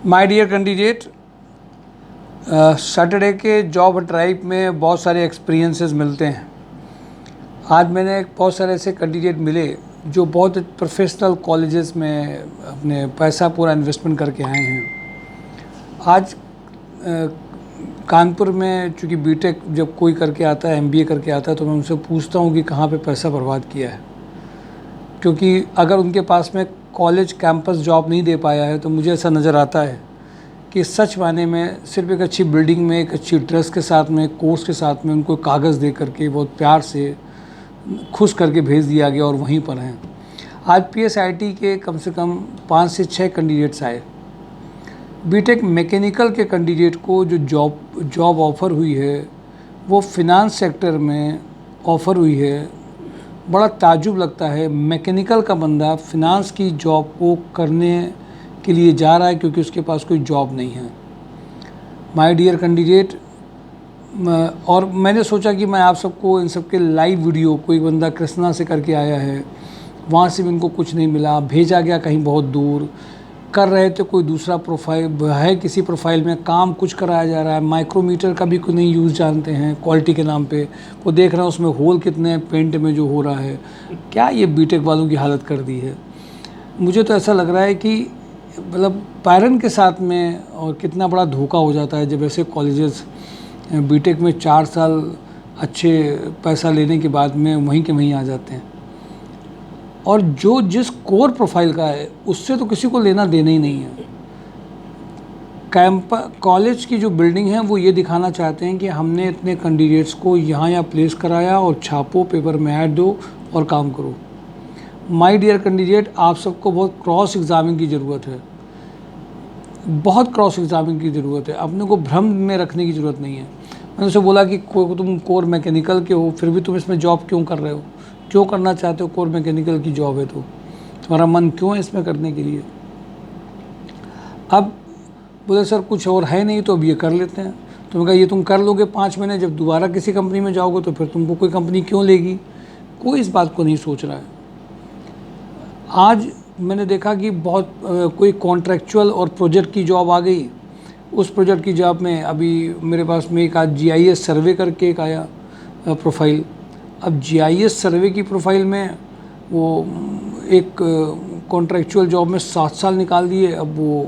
My dear candidate, Saturday के job drive में बहुत सारे एक्सपीरियंसेस मिलते हैं। आज मैंने बहुत सारे ऐसे कैंडिडेट मिले जो बहुत प्रोफेशनल कॉलेजेस में अपने पैसा पूरा इन्वेस्टमेंट करके आए हैं। आज कानपुर में चूँकि बीटेक जब कोई करके आता है, एमबीए करके आता है, तो मैं उनसे पूछता हूँ कि कहाँ पे पैसा बर्बाद किया है, क्योंकि अगर उनके पास में कॉलेज कैंपस जॉब नहीं दे पाया है तो मुझे ऐसा नज़र आता है कि सच मायने में सिर्फ एक अच्छी बिल्डिंग में, एक अच्छी ड्रेस के साथ में, कोर्स के साथ में उनको कागज़ दे करके बहुत प्यार से खुश करके भेज दिया गया और वहीं पर हैं। आज पीएसआईटी के कम से कम 5 से 6 कैंडिडेट्स आए। बीटेक मैकेनिकल के कैंडिडेट को जो जॉब ऑफ़र हुई है वो फिनांस सेक्टर में ऑफ़र हुई है। बड़ा ताज्जुब लगता है, मैकेनिकल का बंदा फिनांस की जॉब को करने के लिए जा रहा है क्योंकि उसके पास कोई जॉब नहीं है। माय डियर कैंडिडेट, और मैंने सोचा कि मैं आप सबको इन सब के लाइव वीडियो, कोई बंदा कृष्णा से करके आया है, वहाँ से भी इनको कुछ नहीं मिला, भेजा गया कहीं बहुत दूर, कर रहे थे कोई दूसरा प्रोफाइल है, किसी प्रोफाइल में काम कुछ कराया जा रहा है, माइक्रोमीटर का भी कोई नहीं यूज़ जानते हैं क्वालिटी के नाम पे, वो देख रहे हैं उसमें होल कितने हैं पेंट में जो हो रहा है। क्या ये बीटेक वालों की हालत कर दी है। मुझे तो ऐसा लग रहा है कि मतलब पैरन के साथ में और कितना बड़ा धोखा हो जाता है जब ऐसे कॉलेजेस बीटेक में 4 साल अच्छे पैसा लेने के बाद में वहीं के वहीं आ जाते हैं, और जो जिस कोर प्रोफाइल का है उससे तो किसी को लेना देना ही नहीं है। कॉलेज की जो बिल्डिंग है वो ये दिखाना चाहते हैं कि हमने इतने कैंडिडेट्स को यहाँ प्लेस कराया और छापो, पेपर में ऐड दो और काम करो। माय डियर कैंडिडेट, आप सबको बहुत क्रॉस एग्जामिंग की ज़रूरत है, बहुत क्रॉस एग्जामिंग की ज़रूरत है। अपने को भ्रम में रखने की ज़रूरत नहीं है। मैंने उसे बोला कि तुम कोर मैकेनिकल के हो, फिर भी तुम इसमें जॉब क्यों कर रहे हो, क्यों करना चाहते हो, कोर मैकेनिकल की जॉब है तो तुम्हारा मन क्यों है इसमें करने के लिए। अब बोले सर कुछ और है नहीं तो अब ये कर लेते हैं। तो मैं कहा ये तुम कर लोगे 5 महीने, जब दोबारा किसी कंपनी में जाओगे तो फिर तुमको कोई कंपनी क्यों लेगी। कोई इस बात को नहीं सोच रहा है। आज मैंने देखा कि बहुत कोई कॉन्ट्रैक्चुअल और प्रोजेक्ट की जॉब आ गई। उस प्रोजेक्ट की जॉब में अभी मेरे पास में एक आज जीआईएस सर्वे करके एक आया प्रोफाइल। अब जीआईएस सर्वे की प्रोफाइल में वो एक कॉन्ट्रैक्चुअल जॉब में 7 साल निकाल दिए। अब वो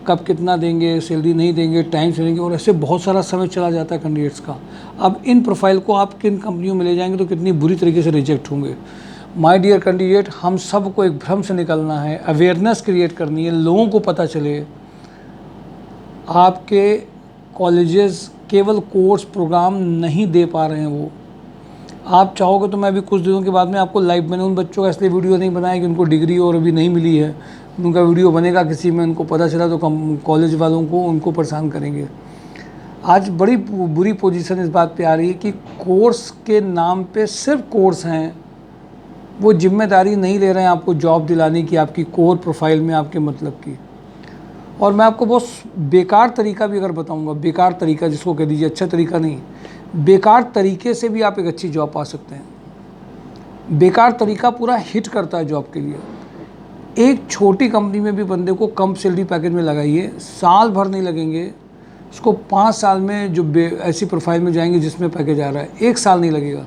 कब कितना देंगे, सैलरी नहीं देंगे, टाइम से देंगे, और ऐसे बहुत सारा समय चला जाता है कैंडिडेट्स का। अब इन प्रोफाइल को आप किन कंपनियों में ले जाएंगे तो कितनी बुरी तरीके से रिजेक्ट होंगे। माय डियर कैंडिडेट, हम सब को एक भ्रम से निकलना है, अवेयरनेस क्रिएट करनी है, लोगों को पता चले आपके कॉलेजेस केवल कोर्स प्रोग्राम नहीं दे पा रहे हैं। वो आप चाहोगे तो मैं अभी कुछ दिनों के बाद में आपको लाइव, मैंने उन बच्चों का इसलिए वीडियो नहीं बनाया कि उनको डिग्री और अभी नहीं मिली है, उनका वीडियो बनेगा किसी में, उनको पता चला तो कॉलेज वालों को उनको परेशान करेंगे। आज बड़ी बुरी पोजीशन इस बात पे आ रही है कि कोर्स के नाम पे सिर्फ कोर्स हैं, वो जिम्मेदारी नहीं ले रहे हैं आपको जॉब दिलाने की, आपकी कोर प्रोफाइल में आपके मतलब की। और मैं आपको बहुत बेकार तरीका भी अगर बताऊंगा, बेकार तरीका जिसको कह दीजिए, अच्छा तरीका नहीं, बेकार तरीके से भी आप एक अच्छी जॉब पा सकते हैं। बेकार तरीका पूरा हिट करता है जॉब के लिए। एक छोटी कंपनी में भी बंदे को कम सैलरी पैकेज में लगाइए, साल भर नहीं लगेंगे उसको, 5 साल में जो ऐसी प्रोफाइल में जाएंगे जिसमें पैकेज आ रहा है 1 साल नहीं लगेगा।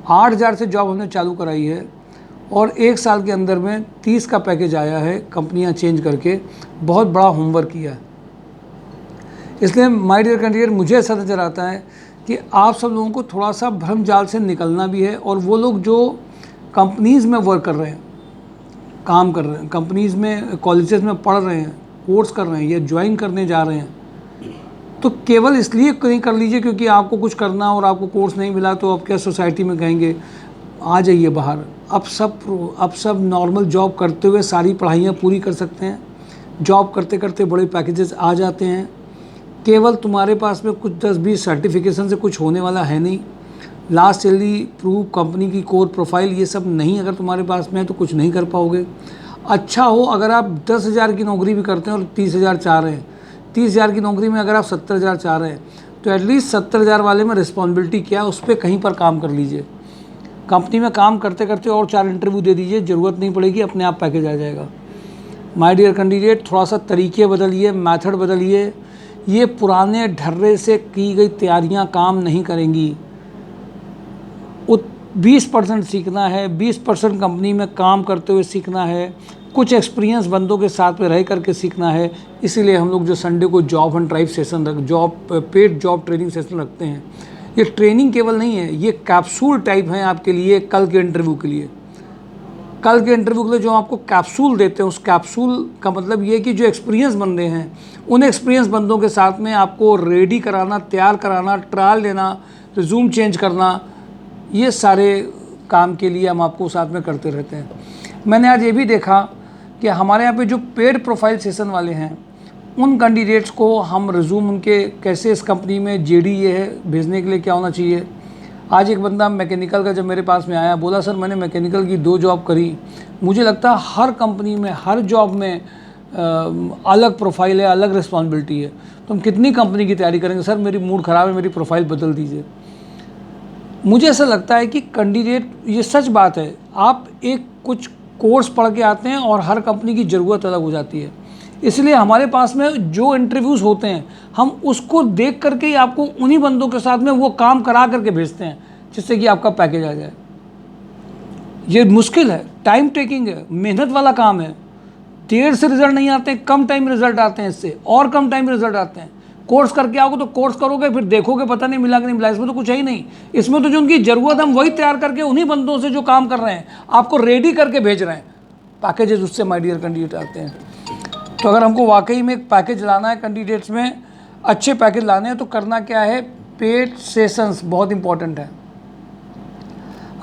8,000 से जॉब हमने चालू कराई है और 1 साल के अंदर में 30 का पैकेज आया है, कंपनियां चेंज करके। बहुत बड़ा होमवर्क किया है। इसलिए माय डियर कैंडिडेट, मुझे ऐसा नज़र आता है कि आप सब लोगों को थोड़ा सा भ्रम जाल से निकलना भी है। और वो लोग जो कंपनीज़ में वर्क कर रहे हैं, काम कर रहे हैं, कंपनीज़ में, कॉलेजेस में पढ़ रहे हैं, कोर्स कर रहे हैं या ज्वाइन करने जा रहे हैं, तो केवल इसलिए नहीं कर लीजिए क्योंकि आपको कुछ करना और आपको कोर्स नहीं मिला तो अब क्या सोसाइटी में कहेंगे आ जाइए बाहर। अब सब नॉर्मल जॉब करते हुए सारी पढ़ाइयाँ पूरी कर सकते हैं, जॉब करते करते बड़े पैकेजेस आ जाते हैं। केवल तुम्हारे पास में कुछ 10-20 सर्टिफिकेशन से कुछ होने वाला है नहीं। लास्ट सैलरी प्रूफ, कंपनी की कोर प्रोफाइल, ये सब नहीं अगर तुम्हारे पास में है तो कुछ नहीं कर पाओगे। अच्छा हो अगर आप 10,000 की नौकरी भी करते हैं और 30,000 चाह रहे हैं, 30,000 की नौकरी में अगर आप 70,000 चाह रहे हैं तो एटलीस्ट 70,000 वाले में रिस्पॉन्सिबिलिटी क्या, उस पर कहीं पर काम कर लीजिए। कंपनी में काम करते करते और 4 इंटरव्यू दे दीजिए, ज़रूरत नहीं पड़ेगी, अपने आप पैकेज आ जाएगा। माय डियर कैंडिडेट, थोड़ा सा तरीके बदलिए, मेथड बदलिए। ये पुराने ढर्रे से की गई तैयारियां काम नहीं करेंगी। 20% सीखना है, 20% कंपनी में काम करते हुए सीखना है, कुछ एक्सपीरियंस बंदों के साथ में रह करके सीखना है। इसीलिए हम लोग जो संडे को job and drive session paid job training session रखते हैं। ये ट्रेनिंग केवल नहीं है, ये कैप्सूल टाइप है आपके लिए कल के इंटरव्यू के लिए। कल के इंटरव्यू के लिए जो आपको कैप्सूल देते हैं, उस कैप्सूल का मतलब ये कि जो एक्सपीरियंस बंदे हैं, उन एक्सपीरियंस बंदों के साथ में आपको रेडी कराना, तैयार कराना, ट्रायल लेना, रिज्यूम चेंज करना, ये सारे काम के लिए हम आपको साथ में करते रहते हैं। मैंने आज ये भी देखा कि हमारे यहाँ पे जो पेड प्रोफाइल सेशन वाले हैं, उन कैंडिडेट्स को हम रिज्यूम उनके कैसे इस कंपनी में जेडी ये है भेजने के लिए क्या होना चाहिए। आज एक बंदा मैकेनिकल का जब मेरे पास में आया, बोला सर मैंने मैकेनिकल की 2 जॉब करी, मुझे लगता है हर कंपनी में हर जॉब में अलग प्रोफाइल है, अलग रिस्पॉन्सिबिलिटी है, तो हम कितनी कंपनी की तैयारी करेंगे। सर मेरी मूड ख़राब है, मेरी प्रोफाइल बदल दीजिए। मुझे ऐसा लगता है कि कैंडिडेट, ये सच बात है, आप एक कुछ कोर्स पढ़ के आते हैं और हर कंपनी की ज़रूरत अलग हो जाती है। इसलिए हमारे पास में जो इंटरव्यूज़ होते हैं, हम उसको देख करके ही आपको उन्हीं बंदों के साथ में वो काम करा करके भेजते हैं, जिससे कि आपका पैकेज आ जाए। ये मुश्किल है, टाइम टेकिंग है, मेहनत वाला काम है। देर से रिजल्ट नहीं आते हैं, कम टाइम रिजल्ट आते हैं, इससे और कम टाइम रिजल्ट आते हैं। कोर्स करके आओगे तो कोर्स करोगे, फिर देखोगे पता नहीं मिला कि नहीं मिला, इसमें तो कुछ है ही नहीं। इसमें तो जो उनकी ज़रूरत है हम वही तैयार करके उन्हीं बंदों से जो काम कर रहे हैं आपको रेडी करके भेज रहे हैं। पैकेजेस उससे माय डियर कैंडिडेट आते हैं। तो अगर हमको वाकई में एक पैकेज लाना है, कैंडिडेट्स में अच्छे पैकेज लाने हैं, तो करना क्या है, पेड सेशंस बहुत इंपॉर्टेंट है।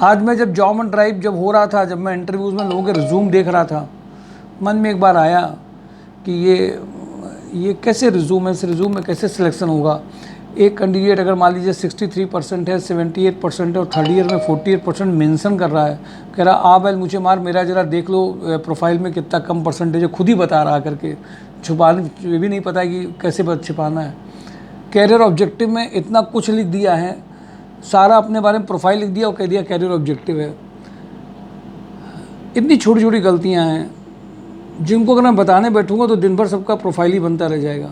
आज मैं जब जॉब एंड ड्राइव जब हो रहा था, जब मैं इंटरव्यूज़ में लोगों के रिज्यूम देख रहा था, मन में एक बार आया कि ये कैसे रिज्यूम है, इस रिज्यूम में कैसे सिलेक्शन होगा। एक कैंडिडेट अगर मान लीजिए 63% है, 78% है और थर्ड ईयर में 48% मेंशन कर रहा है, कह रहा आ बैल मुझे मार, मेरा ज़रा देख लो प्रोफाइल में कितना कम परसेंटेज है, खुद ही बता रहा करके, छुपाने ये भी नहीं पता है कि कैसे छिपाना है। कैरियर ऑब्जेक्टिव में इतना कुछ लिख दिया है, सारा अपने बारे में प्रोफाइल लिख दिया और कह दिया कैरियर ऑब्जेक्टिव है। इतनी छोटी छोटी गलतियाँ हैं जिनको अगर मैं बताने बैठूँगा तो दिन भर सबका प्रोफाइल ही बनता रह जाएगा।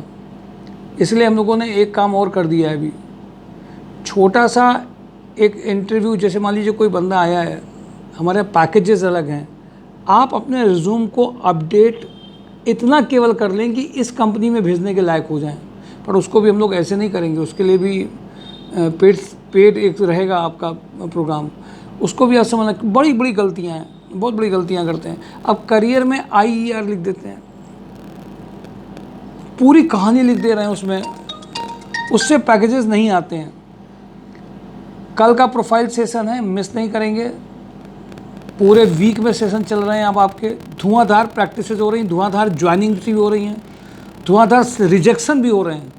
इसलिए हम लोगों ने एक काम और कर दिया है अभी, छोटा सा एक इंटरव्यू, जैसे मान लीजिए कोई बंदा आया है, हमारे पैकेजेस अलग हैं, आप अपने रिज्यूम को अपडेट इतना केवल कर लें कि इस कंपनी में भेजने के लायक हो जाएं। पर उसको भी हम लोग ऐसे नहीं करेंगे, उसके लिए भी पेड एक रहेगा आपका प्रोग्राम, उसको भी आप समझना। बड़ी बड़ी गलतियाँ हैं, बहुत बड़ी गलतियाँ करते हैं। अब करियर में IER लिख देते हैं, पूरी कहानी लिख दे रहे हैं उसमें, उससे पैकेजेस नहीं आते हैं। कल का प्रोफाइल सेशन है, मिस नहीं करेंगे। पूरे वीक में सेशन चल रहे हैं। अब आपके धुआंधार प्रैक्टिसेस हो रही हैं, धुआंधार ज्वाइनिंग्स भी हो रही हैं, धुआंधार रिजेक्शन भी हो रहे हैं।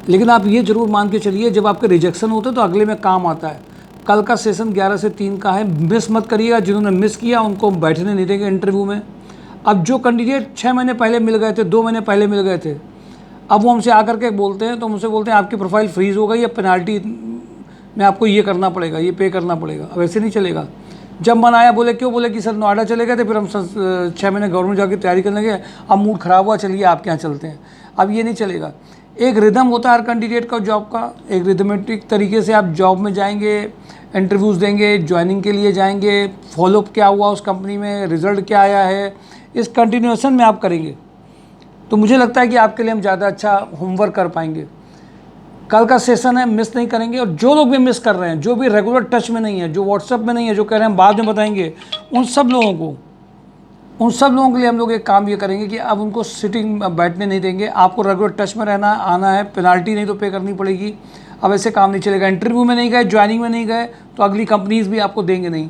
लेकिन आप ये जरूर मान के चलिए, जब आपके रिजेक्शन होते हैं तो अगले में काम आता है। कल का सेशन 11 से 3 का है, मिस मत करिएगा। जिन्होंने मिस किया उनको बैठने नहीं देंगे इंटरव्यू में। अब जो कैंडिडेट 6 महीने पहले मिल गए थे, 2 महीने पहले मिल गए थे, अब वो हमसे आकर के बोलते हैं, तो हमसे बोलते हैं आपकी प्रोफाइल फ्रीज़ हो गई, या पेनाल्टी में आपको ये करना पड़ेगा, ये पे करना पड़ेगा। अब ऐसे नहीं चलेगा। जब मन आया बोले, क्यों बोले कि सर नोएडा चले गए थे, फिर हम 6 महीने गवर्नमेंट जाकर तैयारी करने लगे, अब मूड ख़राब हुआ, चलिए आपके यहाँ चलते हैं। अब ये नहीं चलेगा। एक रिदम होता है हर कैंडिडेट का जॉब का, एक रिदमेटिक तरीके से आप जॉब में जाएंगे, इंटरव्यूज़ देंगे, ज्वाइनिंग के लिए जाएंगे, फॉलोअप क्या हुआ उस कंपनी में, रिज़ल्ट क्या आया है, इस कंटिन्यूएशन में आप करेंगे तो मुझे लगता है कि आपके लिए हम ज़्यादा अच्छा होमवर्क कर पाएंगे। कल का सेशन है, मिस नहीं करेंगे। और जो लोग भी मिस कर रहे हैं, जो भी रेगुलर टच में नहीं है, जो व्हाट्सएप में नहीं है, जो कह रहे हैं बाद में बताएंगे, उन सब लोगों के लिए हम लोग एक काम ये करेंगे कि अब उनको सिटिंग बैठने नहीं देंगे। आपको रेगुलर टच में रहना आना है, पेनाल्टी नहीं तो पे करनी पड़ेगी। अब ऐसे काम नहीं चलेगा। इंटरव्यू में नहीं गए, ज्वाइनिंग में नहीं गए, तो अगली कंपनीज भी आपको देंगे नहीं।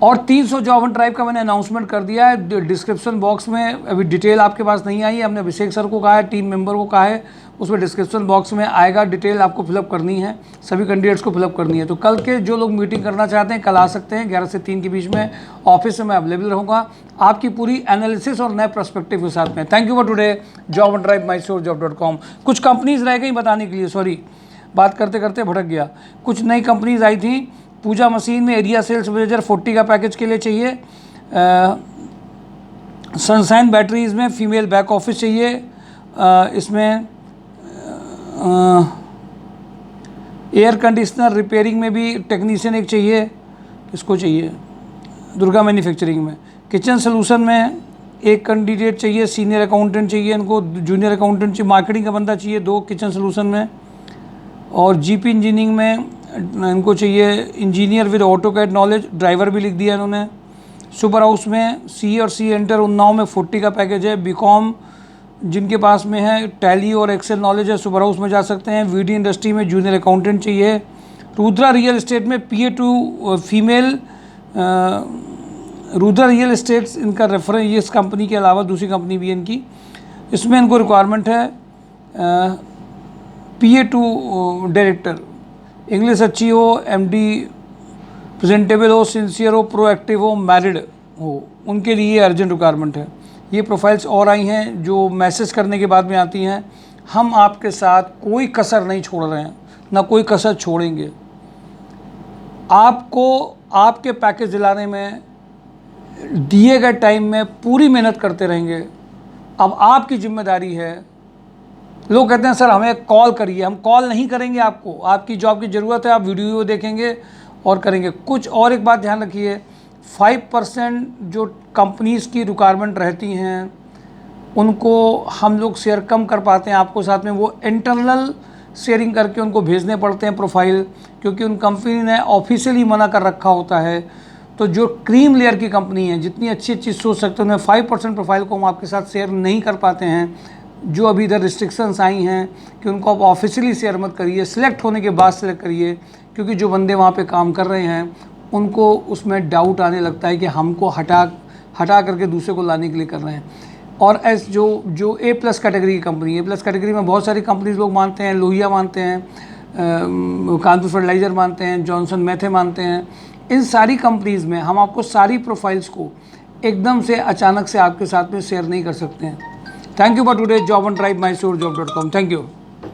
और 300 जॉब एंड ड्राइव का मैंने अनाउंसमेंट कर दिया है। डिस्क्रिप्शन बॉक्स में अभी डिटेल आपके पास नहीं आई है, हमने अभिषेक सर को कहा है, टीम मेंबर को कहा है, उसमें डिस्क्रिप्शन बॉक्स में आएगा, डिटेल आपको फिलअप करनी है, सभी कैंडिडेट्स को फिलअप करनी है। तो कल के जो लोग मीटिंग करना चाहते हैं कल आ सकते हैं, 11 से 3 के बीच में ऑफिस में मैं अवेलेबल रहूँगा आपकी पूरी एनालिसिस और नए पर्सपेक्टिव के साथ में। Thank you for today. Job and drive mysurjob.com। कुछ कंपनीज रह गई बताने के लिए, सॉरी बात करते करते भटक गया। कुछ नई कंपनीज आई थी। पूजा मशीन में एरिया सेल्स मैनेजर 40 का पैकेज के लिए चाहिए। सनशाइन बैटरीज़ में फ़ीमेल बैक ऑफिस चाहिए, इसमें एयर कंडीशनर रिपेयरिंग में भी टेक्नीशियन एक चाहिए, किसको चाहिए, दुर्गा मैन्युफैक्चरिंग में। किचन सोल्यूशन में एक कैंडिडेट चाहिए, सीनियर अकाउंटेंट चाहिए इनको, जूनियर अकाउंटेंट चाहिए, मार्केटिंग का बंदा चाहिए 2 किचन सोल्यूशन में। और जीपी इंजीनियरिंग में इनको चाहिए engineer with AutoCAD knowledge, driver भी लिख दिया इन्होंने। सुपर हाउस में सी और सी एंटर उन्नाव में 40 का पैकेज है। बीकॉम जिनके पास में है टैली और एक्सेल नॉलेज है सुपर हाउस में जा सकते हैं। वीडी इंडस्ट्री में जूनियर अकाउंटेंट चाहिए। रुद्रा रियल एस्टेट में PA2 female, Rudra real estates इनका रेफरेंस, ये इस कंपनी के अलावा दूसरी कंपनी भी है इनकी, इसमें इनको रिक्वायरमेंट है PA2 डायरेक्टर, इंग्लिश अच्छी हो, MD प्रेजेंटेबल हो, सिंसियर हो, प्रोएक्टिव हो, मैरिड हो, उनके लिए अर्जेंट रिक्वायरमेंट है। ये प्रोफाइल्स और आई हैं जो मैसेज करने के बाद में आती हैं। हम आपके साथ कोई कसर नहीं छोड़ रहे हैं, ना कोई कसर छोड़ेंगे। आपको आपके पैकेज दिलाने में दिए गए टाइम में पूरी मेहनत करते रहेंगे। अब आपकी जिम्मेदारी है। लोग कहते हैं सर हमें कॉल करिए, हम कॉल नहीं करेंगे आपको, आपकी जॉब की ज़रूरत है, आप वीडियो देखेंगे और करेंगे। कुछ और एक बात ध्यान रखिए, 5% जो कंपनीज़ की रिक्वायरमेंट रहती हैं उनको हम लोग शेयर कम कर पाते हैं आपको साथ में, वो इंटरनल शेयरिंग करके उनको भेजने पड़ते हैं प्रोफाइल, क्योंकि उन कंपनी ने ऑफिशियली मना कर रखा होता है। तो जो क्रीम लेयर की कंपनी है, जितनी अच्छी अच्छी सोच सकते हैं, उनमें 5% प्रोफाइल को हम आपके साथ शेयर नहीं कर पाते हैं। जो अभी इधर रिस्ट्रिक्शंस आई हैं कि उनको आप ऑफिशियली शेयर मत करिए, सिलेक्ट होने के बाद सिलेक्ट करिए, क्योंकि जो बंदे वहाँ पे काम कर रहे हैं उनको उसमें डाउट आने लगता है कि हमको हटा करके दूसरे को लाने के लिए कर रहे हैं। और जो A+ कैटेगरी की कंपनी, A+ कैटेगरी में बहुत सारी कंपनीज लोग मानते हैं, लोहिया मानते हैं, कानपुर फर्टिलाइज़र मानते हैं, जॉनसन मैथे मानते हैं। इन सारी कंपनीज़ में हम आपको सारी प्रोफाइल्स को एकदम से अचानक से आपके साथ में शेयर नहीं कर सकते हैं। Thank you for today job on drive, MySureJob.com। Thank you.